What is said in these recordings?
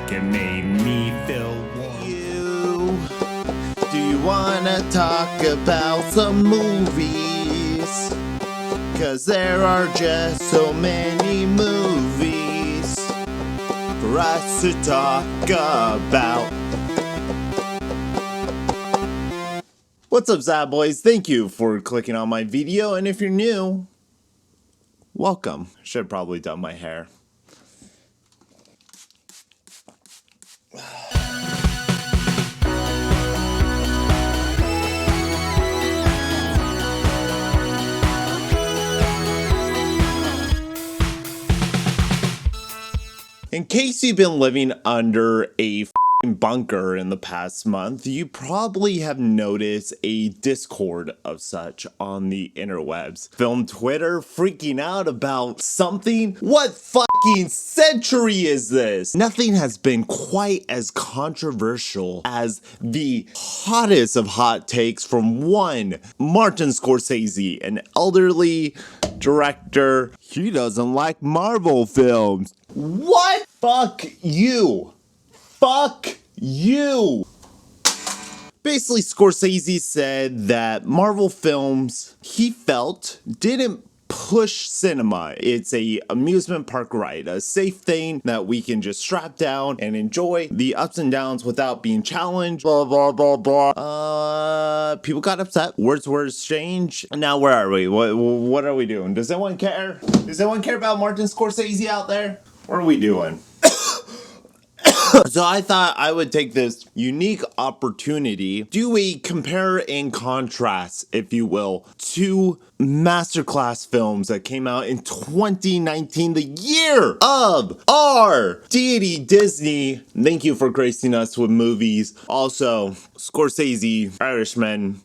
fucking made me feel warm. Do you wanna talk about some movies? Cause there are just so many movies for us to talk about. What's up, Zap Boys? Thank you for clicking on my video, and if you're new, welcome. Should have probably done my hair. In case you've been living under a bunker in the past month, you probably have noticed a discord of such on the interwebs. Film Twitter freaking out about something? What fucking century is this? Nothing has been quite as controversial as the hottest of hot takes from one Martin Scorsese, an elderly director. He doesn't like Marvel films. What? Fuck you. Fuck you! Basically, Scorsese said that Marvel films, he felt, didn't push cinema. It's a amusement park ride, a safe thing that we can just strap down and enjoy the ups and downs without being challenged. Blah, blah, blah, blah. People got upset. Words were exchanged. Now where are we? What are we doing? Does anyone care? Does anyone care about Martin Scorsese out there? What are we doing? So I thought I would take this unique opportunity, do a compare and contrast, if you will, to masterclass films that came out in 2019, the year of our deity Disney. Thank you for gracing us with movies. Also, Scorsese, Irishman.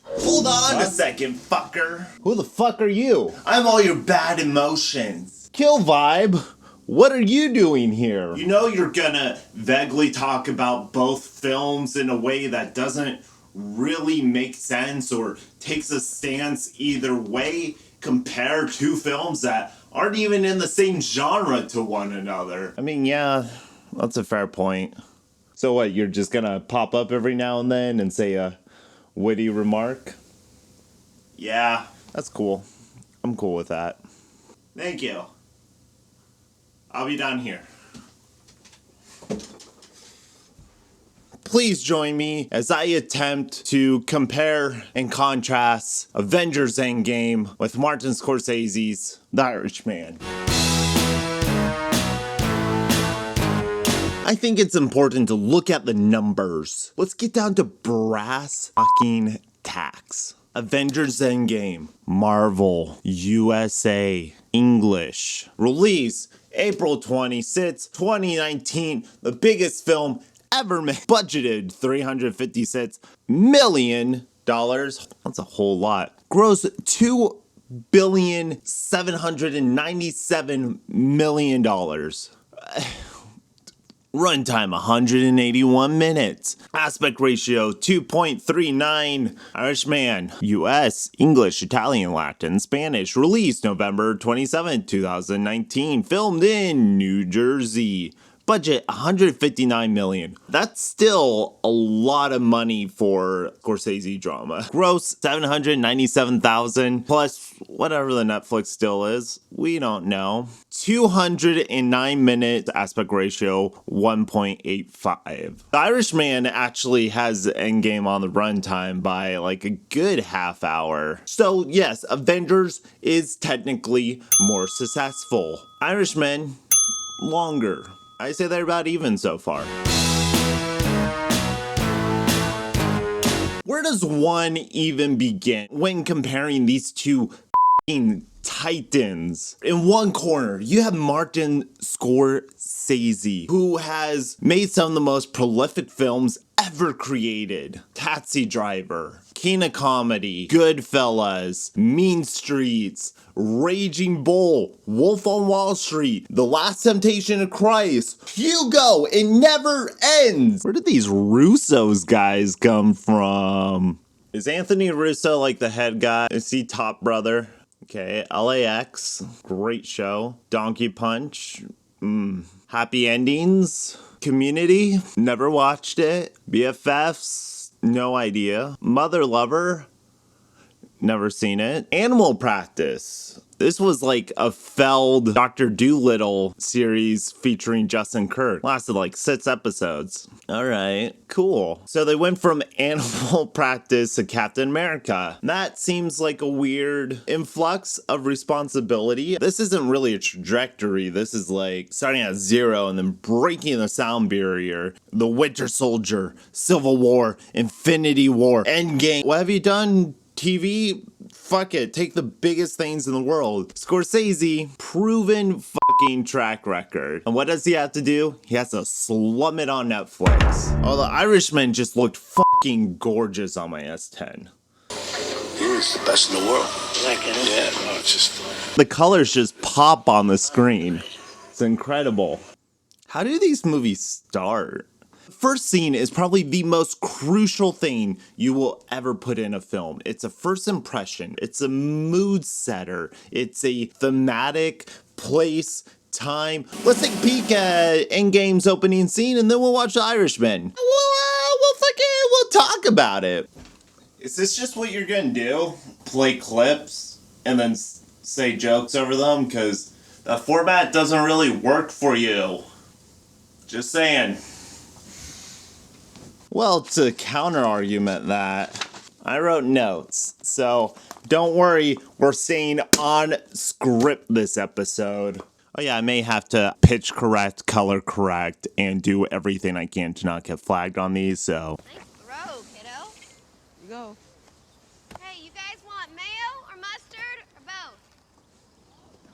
Hold on a second, fucker. Who the fuck are you? I'm all your bad emotions. Kill Vibe. What are you doing here? You know you're gonna vaguely talk about both films in a way that doesn't really make sense or takes a stance either way. Compare two films that aren't even in the same genre to one another. I mean, yeah, that's a fair point. So what, you're just gonna pop up every now and then and say a witty remark? Yeah, that's cool. I'm cool with that. Thank you. I'll be down here. Please join me as I attempt to compare and contrast Avengers Endgame with Martin Scorsese's The Irishman. I think it's important to look at the numbers. Let's get down to brass fucking tacks. Avengers Endgame, Marvel, USA, English. Release April 26, 2019. The biggest film ever made. Budgeted $356 million. That's a whole lot. Gross $2,797,000,000. Runtime 181 minutes. Aspect ratio 2.39. Irishman, US, English, Italian, Latin, Spanish. Released November 27, 2019. Filmed in New Jersey. Budget $159 million. That's still a lot of money for Scorsese drama. Gross $797,000 plus whatever the Netflix deal is. We don't know. 209 minutes, aspect ratio 1.85. The Irishman actually has Endgame on the runtime by like a good half hour. So yes, Avengers is technically more successful. Irishman, longer. I say they're about even so far. Where does one even begin when comparing these two titans? In one corner, you have Martin Scorsese, who has made some of the most prolific films ever created. Taxi Driver, King of Comedy, Goodfellas, Mean Streets, Raging Bull, Wolf on Wall Street, The Last Temptation of Christ, Hugo, It Never Ends. Where did these Russo's guys come from? Is Anthony Russo like the head guy? Is he top brother? Okay, LAX, great show. Donkey Punch, Happy Endings, Community, never watched it. BFFs, no idea. Mother Lover, never seen it. Animal Practice. This was like a failed Dr. Dolittle series featuring Justin Kirk. Lasted like 6 episodes. All right, cool. So they went from Animal Practice to Captain America. That seems like a weird influx of responsibility. This isn't really a trajectory. This is like starting at 0 and then breaking the sound barrier. The Winter Soldier, Civil War, Infinity War, Endgame. What have you done, TV? Fuck it, take the biggest things in the world. Scorsese, proven fucking track record. And what does he have to do? He has to slum it on Netflix. Oh, the Irishman just looked fucking gorgeous on my S10. It's the best in the world. Like it? Yeah, no, it's just... The colors just pop on the screen. It's incredible. How do these movies start? First scene is probably the most crucial thing you will ever put in a film. It's a first impression. It's a mood setter. It's a thematic place, time. Let's take a peek at Endgame's opening scene and then we'll watch The Irishman. We'll talk about it. Is this just what you're gonna do? Play clips and then say jokes over them? Because the format doesn't really work for you. Just saying. Well, to counter-argument that, I wrote notes, so don't worry, we're staying on script this episode. Oh yeah, I may have to pitch correct, color correct, and do everything I can to not get flagged on these, so. Throw, kiddo. You go. Hey, you guys want mayo or mustard or both?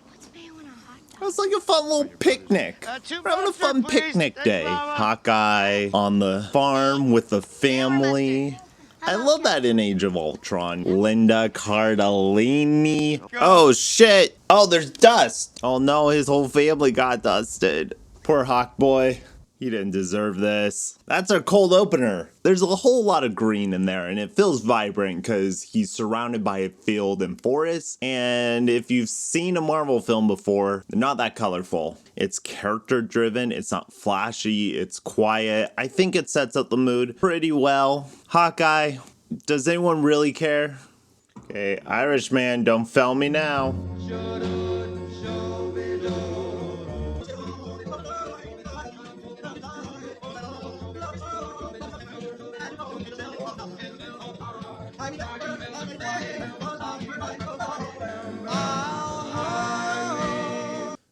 What's mayo in a hot dog? It's like a fun little picnic. We're having a fun picnic day. Hawkeye on the farm with the family. I love that in Age of Ultron. Linda Cardellini. Oh shit. Oh, there's dust. Oh no, his whole family got dusted. Poor Hawk boy. He didn't deserve this. That's our cold opener. There's a whole lot of green in there and it feels vibrant because he's surrounded by a field and forest. And if you've seen a Marvel film before, they're not that colorful. It's character driven. It's not flashy. It's quiet. I think it sets up the mood pretty well. Hawkeye, does anyone really care? Okay, Irishman, don't fail me now.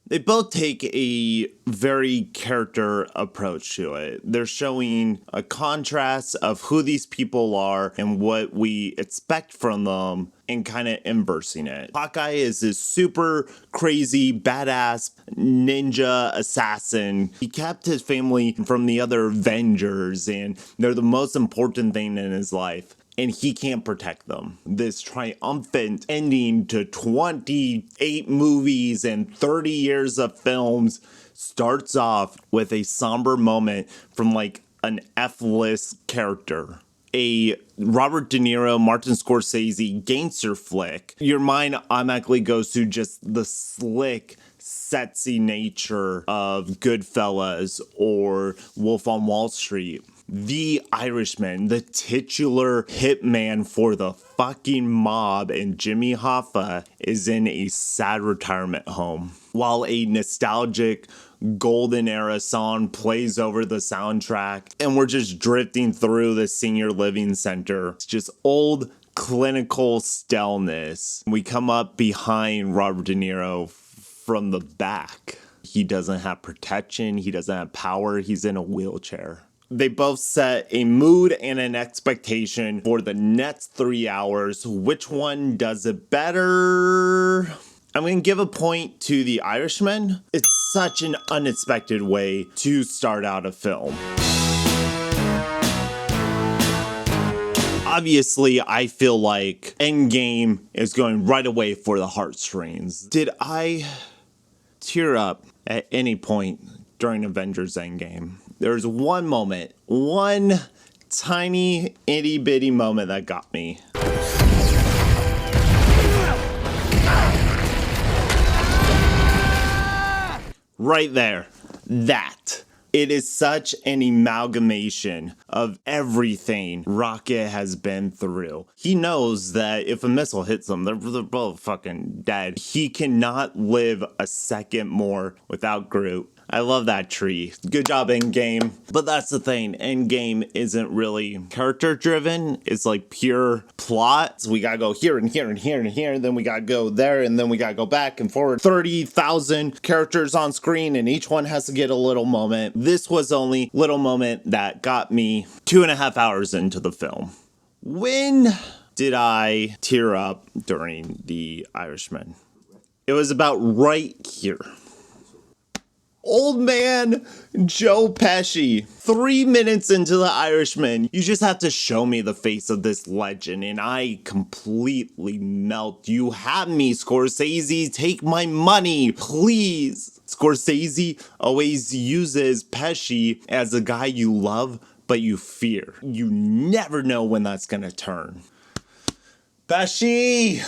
They both take a very character approach to it. They're showing a contrast of who these people are and what we expect from them and kind of inversing it. Hawkeye is this super crazy, badass ninja assassin. He kept his family from the other Avengers and they're the most important thing in his life. And he can't protect them. This triumphant ending to 28 movies and 30 years of films starts off with a somber moment from like an F-list character. A Robert De Niro, Martin Scorsese gangster flick. Your mind automatically goes to just the slick, sexy nature of Goodfellas or Wolf on Wall Street. The Irishman, the titular hitman for the fucking mob, and Jimmy Hoffa is in a sad retirement home. While a nostalgic golden era song plays over the soundtrack, and we're just drifting through the senior living center. It's just old clinical stillness. We come up behind Robert De Niro from the back. He doesn't have protection. He doesn't have power. He's in a wheelchair. They both set a mood and an expectation for the next 3 hours. Which one does it better? I'm going to give a point to The Irishman. It's such an unexpected way to start out a film. Obviously, I feel like Endgame is going right away for the heartstrings. Did I tear up at any point during Avengers Endgame? There's one moment, one tiny itty bitty moment that got me. Right there. That. It is such an amalgamation of everything Rocket has been through. He knows that if a missile hits them, they're both fucking dead. He cannot live a second more without Groot. I love that tree. Good job, Endgame. But that's the thing. Endgame isn't really character driven. It's like pure plot. So we gotta go here and here and here and here. And then we gotta go there. And then we gotta go back and forward. 30,000 characters on screen. And each one has to get a little moment. This was only little moment that got me 2.5 hours into the film. When did I tear up during The Irishman? It was about right here. Old man Joe Pesci, 3 minutes into The Irishman. You just have to show me the face of this legend and I completely melt. You have me, Scorsese. Take my money, please. Scorsese always uses Pesci as a guy you love, but you fear. You never know when that's gonna turn. Pesci!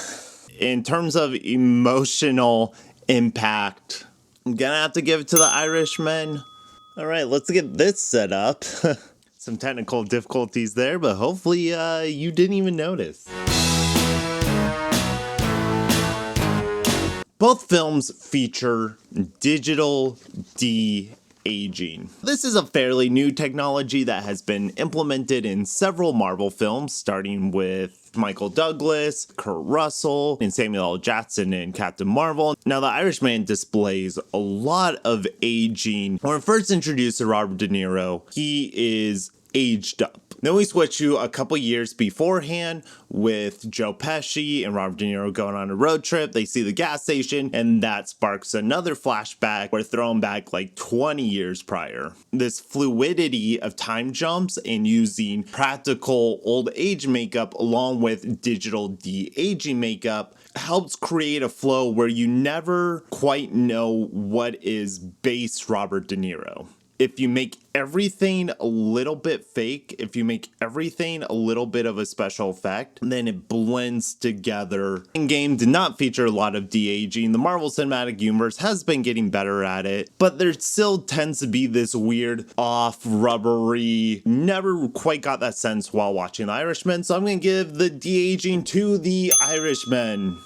In terms of emotional impact, I'm gonna have to give it to The Irishman. All right, let's get this set up. Some technical difficulties there, but hopefully you didn't even notice. Both films feature digital de-aging. This is a fairly new technology that has been implemented in several Marvel films, starting with Michael Douglas, Kurt Russell, and Samuel L. Jackson in Captain Marvel. Now, The Irishman displays a lot of aging. When first introduced to Robert De Niro, he is aged up. Then we switch to a couple years beforehand with Joe Pesci and Robert De Niro going on a road trip. They see the gas station, and that sparks another flashback. We're thrown back like 20 years prior. This fluidity of time jumps and using practical old age makeup along with digital de-aging makeup helps create a flow where you never quite know what is base Robert De Niro. If you make everything a little bit fake, if you make everything a little bit of a special effect, then it blends together. Endgame did not feature a lot of de-aging. The Marvel Cinematic Universe has been getting better at it, but there still tends to be this weird off rubbery, never quite got that sense while watching The Irishman, so I'm going to give the de-aging to The Irishman.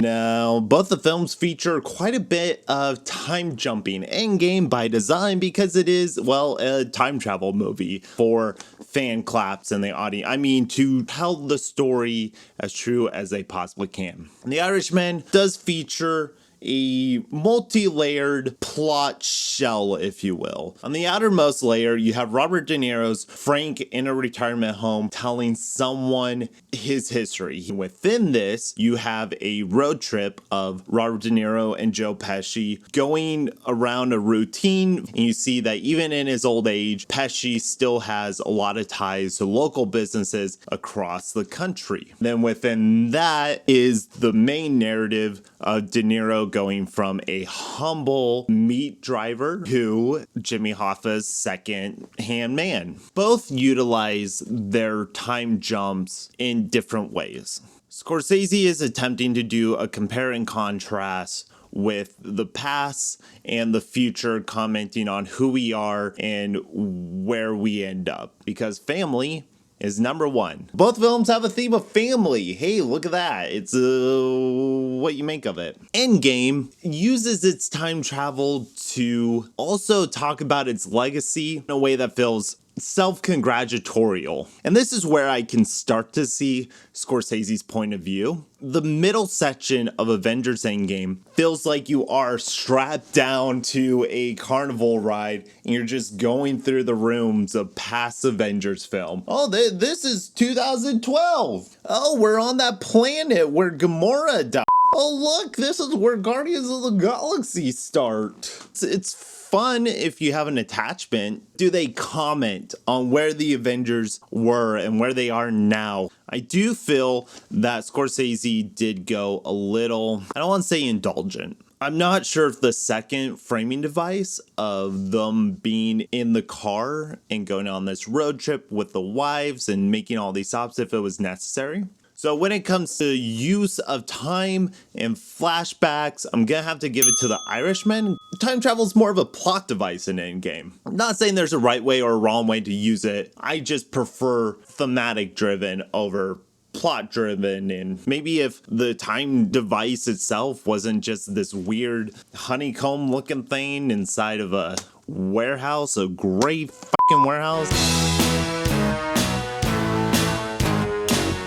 Now, both the films feature quite a bit of time jumping. Endgame by design because it is, well, a time travel movie for fan claps in the audience. I mean, to tell the story as true as they possibly can. The Irishman does feature a multi-layered plot shell, if you will. On the outermost layer, you have Robert De Niro's Frank in a retirement home telling someone his history. Within this, you have a road trip of Robert De Niro and Joe Pesci going around a routine, and you see that even in his old age, Pesci still has a lot of ties to local businesses across the country. Then within that is the main narrative of De Niro going from a humble meat driver to Jimmy Hoffa's second-hand man. Both utilize their time jumps in different ways. Scorsese is attempting to do a compare and contrast with the past and the future, commenting on who we are and where we end up. Because family is number one. Both films have a theme of family. Hey, look at that. It's what you make of it. Endgame uses its time travel to also talk about its legacy in a way that feels self-congratulatorial. And this is where I can start to see Scorsese's point of view. The middle section of Avengers Endgame feels like you are strapped down to a carnival ride and you're just going through the rooms of past Avengers film. Oh, this is 2012. Oh, we're on that planet where Gamora died. Oh, look, this is where Guardians of the Galaxy start. It's fun if you have an attachment. Do they comment on where the Avengers were and where they are now? I do feel that Scorsese did go a little, I don't want to say indulgent. I'm not sure if the second framing device of them being in the car and going on this road trip with the wives and making all these stops, if it was necessary. So when it comes to use of time and flashbacks, I'm gonna have to give it to the Irishman. Time travel is more of a plot device in Endgame. I'm not saying there's a right way or a wrong way to use it. I just prefer thematic driven over plot driven, and maybe if the time device itself wasn't just this weird honeycomb looking thing inside of a warehouse, a gray fucking warehouse.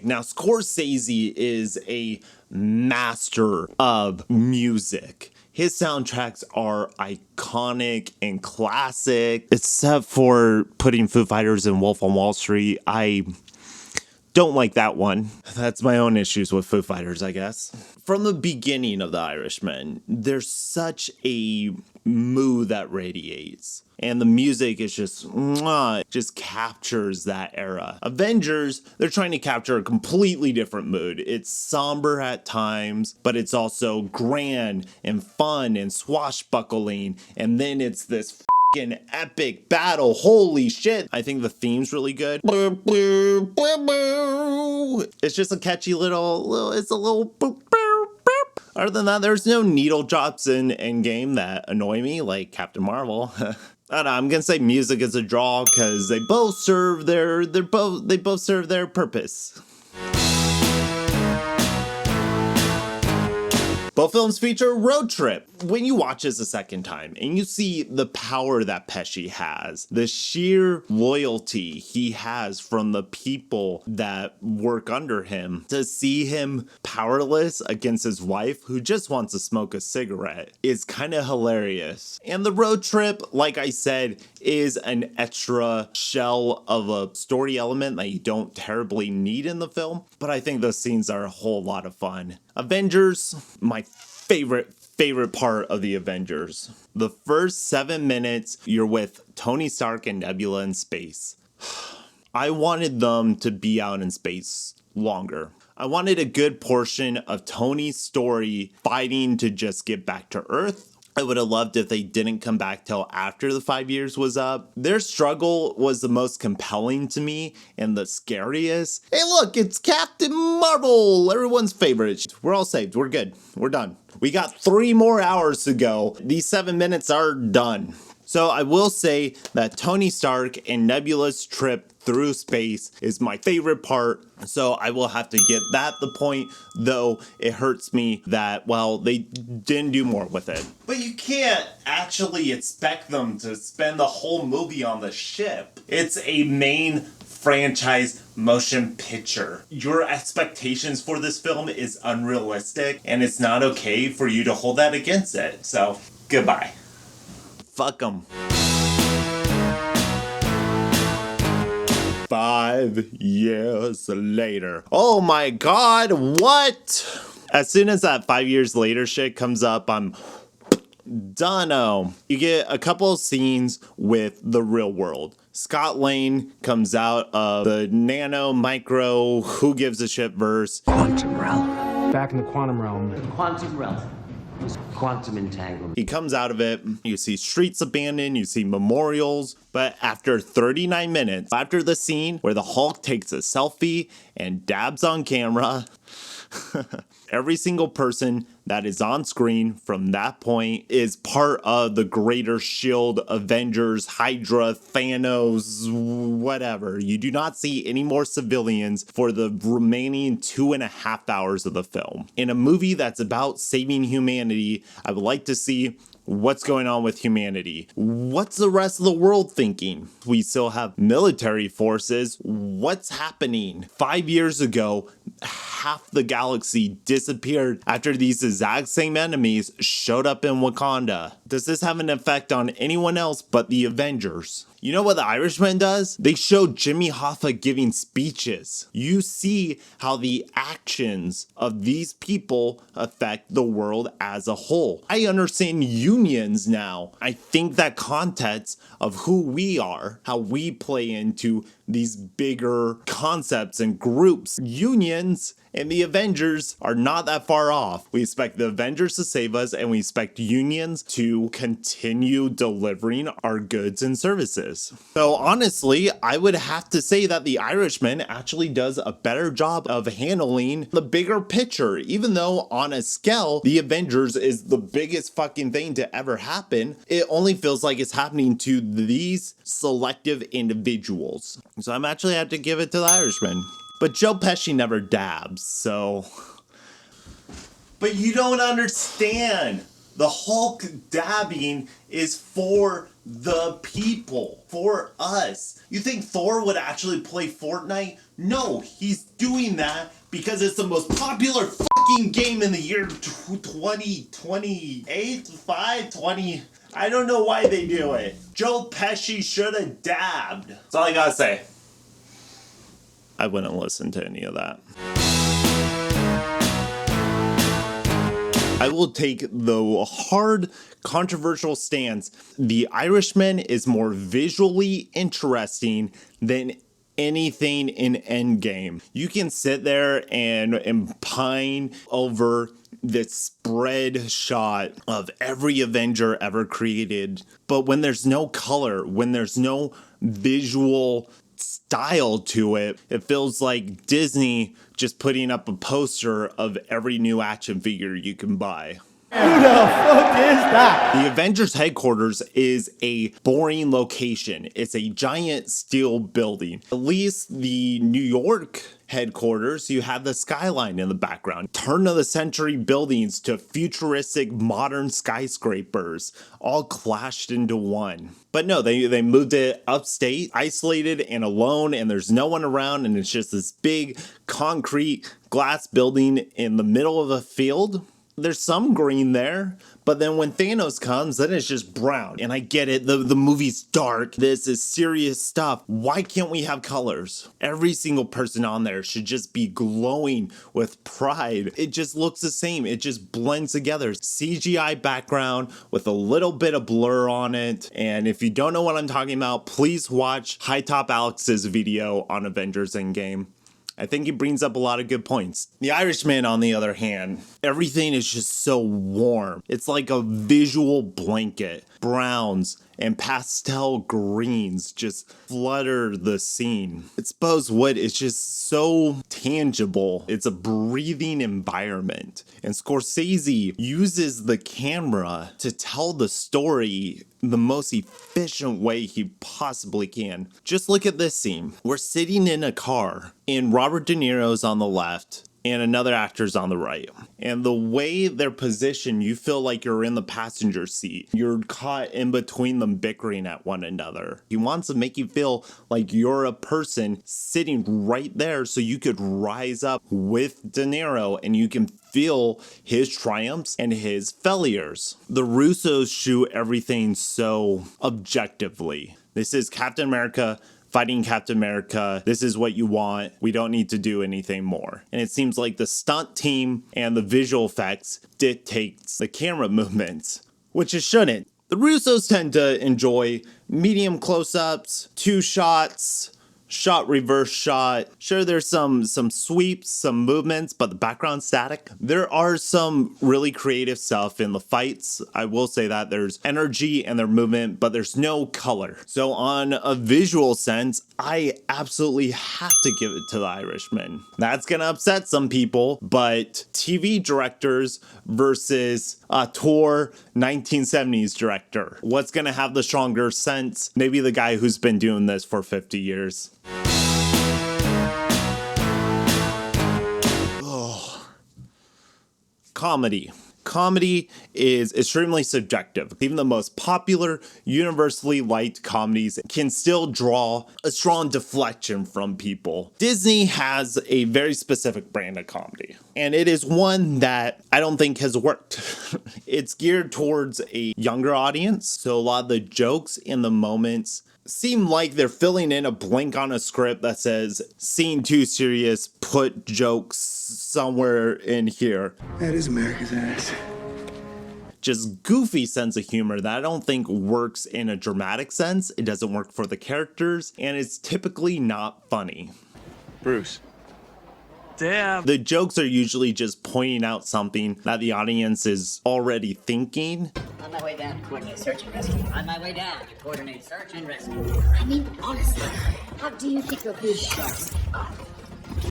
Now, Scorsese is a master of music. His soundtracks are iconic and classic, except for putting Foo Fighters in Wolf on Wall Street. I don't like that one. That's my own issues with Foo Fighters, I guess. From the beginning of The Irishman, there's such a mood that radiates. And the music is just captures that era. Avengers, they're trying to capture a completely different mood. It's somber at times, but it's also grand and fun and swashbuckling. And then it's this fucking epic battle. Holy shit. I think the theme's really good. It's just a catchy little it's a little boop. Other than that, there's no needle drops in Endgame that annoy me, like Captain Marvel. I don't know, I'm gonna say music is a draw because they both serve their serve their purpose. Both films feature a road trip. When you watch this a second time and you see the power that Pesci has, the sheer loyalty he has from the people that work under him, to see him powerless against his wife who just wants to smoke a cigarette is kind of hilarious. And the road trip, like I said, is an extra shell of a story element that you don't terribly need in the film, but I think those scenes are a whole lot of fun. Avengers, my favorite part of the Avengers. The first 7 minutes, you're with Tony Stark and Nebula in space. I wanted them to be out in space longer. I wanted a good portion of Tony's story fighting to just get back to Earth. I would have loved if they didn't come back till after the 5 years was up. Their struggle was the most compelling to me and the scariest. Hey look, it's Captain Marvel, everyone's favorite. We're all saved, we're good, we're done. We got 3 more hours to go. These 7 minutes are done. So I will say that Tony Stark and Nebula's trip through space is my favorite part. So I will have to get that the point, though it hurts me that, well, they didn't do more with it. But you can't actually expect them to spend the whole movie on the ship. It's a main franchise motion picture. Your expectations for this film is unrealistic, and it's not okay for you to hold that against it. So, goodbye. Fuck them. 5 years later. Oh my god, what? As soon as that 5 years later shit comes up, I'm done. You get a couple of scenes with the real world. Scott Lang comes out of the nano, micro, who gives a shit verse. Quantum realm. Back in the quantum realm. The quantum realm. Quantum entanglement. He comes out of it, you see streets abandoned, you see memorials, but after 39 minutes, after the scene where the Hulk takes a selfie and dabs on camera, every single person that is on screen from that point is part of the greater S.H.I.E.L.D., Avengers, Hydra, Thanos, whatever. You do not see any more civilians for the remaining 2.5 hours of the film. In a movie that's about saving humanity, I would like to see what's going on with humanity. What's the rest of the world thinking? We still have military forces. What's happening? 5 years ago, half the galaxy disappeared after these exact same enemies showed up in Wakanda. Does this have an effect on anyone else but the Avengers? You know what The Irishman does? They show Jimmy Hoffa giving speeches. You see how the actions of these people affect the world as a whole. I understand unions now. I think that context of who we are, how we play into these bigger concepts and groups, unions, and the Avengers are not that far off. We expect the Avengers to save us, and we expect unions to continue delivering our goods and services. So honestly, I would have to say that The Irishman actually does a better job of handling the bigger picture, even though on a scale, the Avengers is the biggest fucking thing to ever happen. It only feels like it's happening to these selective individuals. So I'm actually have to give it to The Irishman. But Joe Pesci never dabs, so... But you don't understand. The Hulk dabbing is for the people, for us. You think Thor would actually play Fortnite? No, he's doing that because it's the most popular fucking game in the year 2028, 20... I don't know why they do it. Joe Pesci should have dabbed. That's all I gotta say. I wouldn't listen to any of that. I will take the hard, controversial stance. The Irishman is more visually interesting than anything in Endgame. You can sit there and pine over this spread shot of every Avenger ever created, but when there's no color, when there's no visual style to it, it feels like Disney just putting up a poster of every new action figure you can buy. Who the fuck is that? The Avengers headquarters is a boring location. It's a giant steel building. At least the New York headquarters, you have the skyline in the background. Turn of the century buildings to futuristic modern skyscrapers, all clashed into one. But no, they moved it upstate, isolated and alone, and there's no one around, and it's just this big concrete glass building in the middle of a field. There's some green there, but then when Thanos comes, then it's just brown. And I get it, the movie's dark, this is serious stuff. Why can't we have colors? Every single person on there should just be glowing with pride. It just looks the same, it just blends together. CGI background with a little bit of blur on it. And if you don't know what I'm talking about, please watch High Top Alex's video on Avengers Endgame. I think he brings up a lot of good points. The Irishman, on the other hand, everything is just so warm. It's like a visual blanket. Browns and pastel greens just flutter the scene. Exposed wood is just so tangible. It's a breathing environment. And Scorsese uses the camera to tell the story the most efficient way he possibly can. Just look at this scene. We're sitting in a car and Robert De Niro's on the left and another actor's on the right. And the way they're positioned, you feel like you're in the passenger seat. You're caught in between them bickering at one another. He wants to make you feel like you're a person sitting right there so you could rise up with De Niro and you can feel his triumphs and his failures. The Russos shoot everything so objectively. This is Captain America fighting Captain America. This is what you want. We don't need to do anything more. And it seems like the stunt team and the visual effects dictates the camera movements, which it shouldn't. The Russos tend to enjoy medium close-ups, two shots, shot, reverse shot. Sure, there's some sweeps, some movements, but the background's static. There are some really creative stuff in the fights. I will say that there's energy and their movement, but there's no color. So on a visual sense, I absolutely have to give it to The Irishman. That's gonna upset some people, but TV directors versus a tour 1970s director. What's gonna have the stronger sense? Maybe the guy who's been doing this for 50 years. Comedy. Comedy is extremely subjective. Even the most popular, universally liked comedies can still draw a strong deflection from people. Disney has a very specific brand of comedy, and it is one that I don't think has worked. It's geared towards a younger audience, so a lot of the jokes and the moments seem like they're filling in a blank on a script that says, scene too serious, put jokes somewhere in here. That is America's ass. just goofy sense of humor that I don't think works in a dramatic sense. It doesn't work for the characters, and it's typically not funny. Bruce. Damn. The jokes are usually just pointing out something that the audience is already thinking. On my way down to coordinate search and rescue. On my way down to coordinate search and rescue. I mean, honestly, how do you think of these sharks?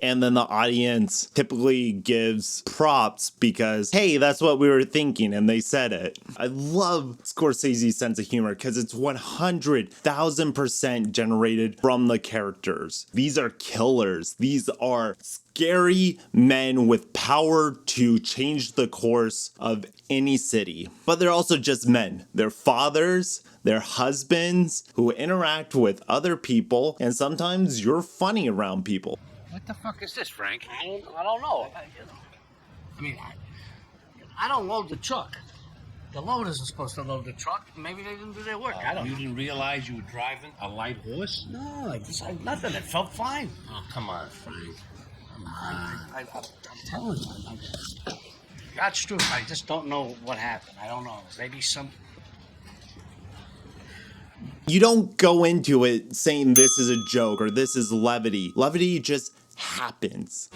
And then the audience typically gives props because, hey, that's what we were thinking, and they said it. I love Scorsese's sense of humor because it's 100,000% generated from the characters. These are killers. These are scary men with power to change the course of any city. But they're also just men. They're fathers. They're husbands who interact with other people, and sometimes you're funny around people. What the fuck is this, Frank? I don't know. I mean, I don't load the truck. The loaders are supposed to load the truck. Maybe they didn't do their work. I don't know. You didn't realize you were driving a light horse? No, I nothing. It felt fine. Oh, come on, Frank. I'm telling you. That's true. I just don't know what happened. I don't know. Maybe some... You don't go into it saying this is a joke or this is levity. Levity just happens.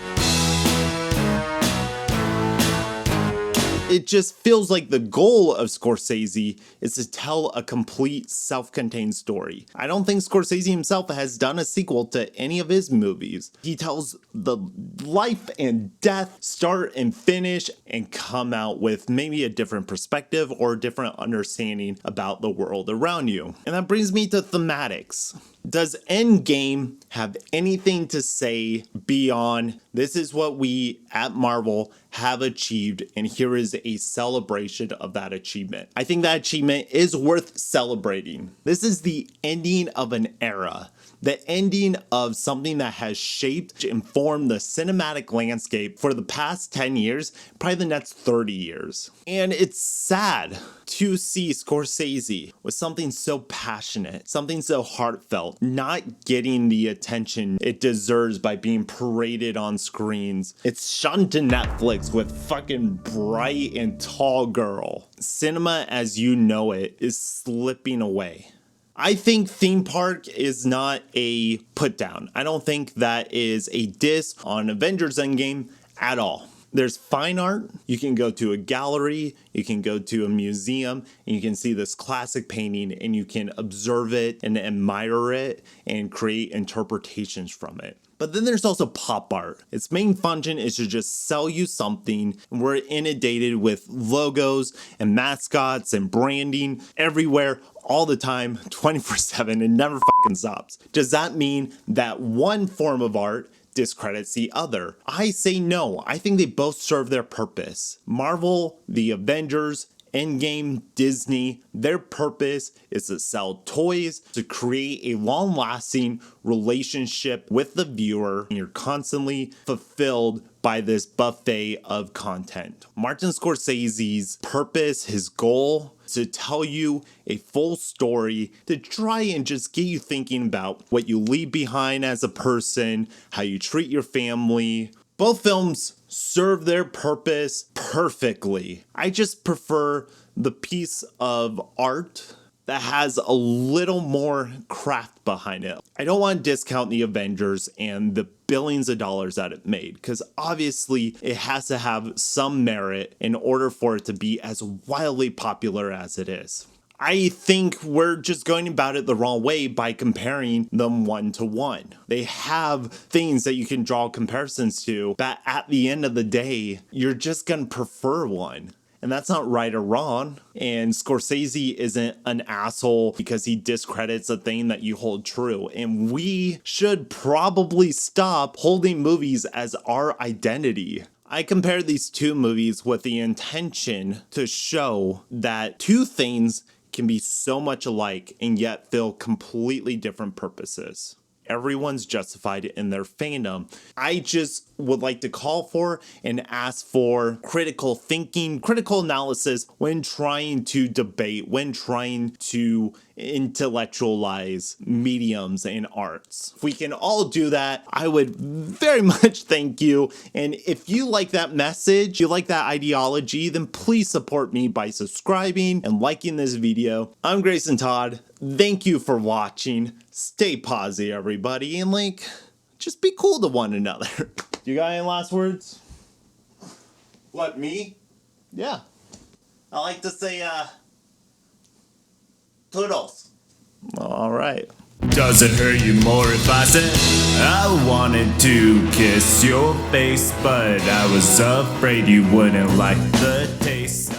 It just feels like the goal of Scorsese is to tell a complete self-contained story. I don't think Scorsese himself has done a sequel to any of his movies. He tells the life and death, start and finish, and come out with maybe a different perspective or a different understanding about the world around you. And that brings me to thematics. Does Endgame have anything to say beyond this is what we at Marvel have achieved and here is a celebration of that achievement? I think that achievement is worth celebrating. This is the ending of an era. The ending of something that has shaped and formed the cinematic landscape for the past 10 years, probably the next 30 years. And it's sad to see Scorsese with something so passionate, something so heartfelt, not getting the attention it deserves by being paraded on screens. It's shot to Netflix with fucking bright and tall girl. Cinema as you know it is slipping away. I think theme park is not a put down. I don't think that is a diss on Avengers Endgame at all. There's fine art. You can go to a gallery, you can go to a museum, and you can see this classic painting and you can observe it and admire it and create interpretations from it. But then there's also pop art. Its main function is to just sell you something, and we're inundated with logos and mascots and branding everywhere all the time, 24/7, and never fucking stops. Does that mean that one form of art discredits the other? I say no. I think they both serve their purpose. Marvel, the Avengers, Endgame, Disney, their purpose is to sell toys, to create a long-lasting relationship with the viewer, and you're constantly fulfilled by this buffet of content. Martin Scorsese's purpose, his goal, to tell you a full story, to try and just get you thinking about what you leave behind as a person, how you treat your family. Both films serve their purpose perfectly. I just prefer the piece of art that has a little more craft behind it. I don't want to discount the Avengers and the billions of dollars that it made, because obviously it has to have some merit in order for it to be as wildly popular as it is. I think we're just going about it the wrong way by comparing them one to one. They have things that you can draw comparisons to, but at the end of the day, you're just going to prefer one. And that's not right or wrong. And Scorsese isn't an asshole because he discredits a thing that you hold true. And we should probably stop holding movies as our identity. I compared these two movies with the intention to show that two things can be so much alike and yet fill completely different purposes. Everyone's justified in their fandom. I just would like to call for and ask for critical thinking, critical analysis when trying to debate, when trying to intellectualize mediums and arts. If we can all do that, I would very much thank you. And if you like that message, you like that ideology, then please support me by subscribing and liking this video. I'm Grayson Todd. Thank you for watching. Stay posy, everybody, and like, just be cool to one another. You got any last words? What, me? Yeah. I like to say, toodles. All right. Does it hurt you more if I said I wanted to kiss your face, but I was afraid you wouldn't like the taste?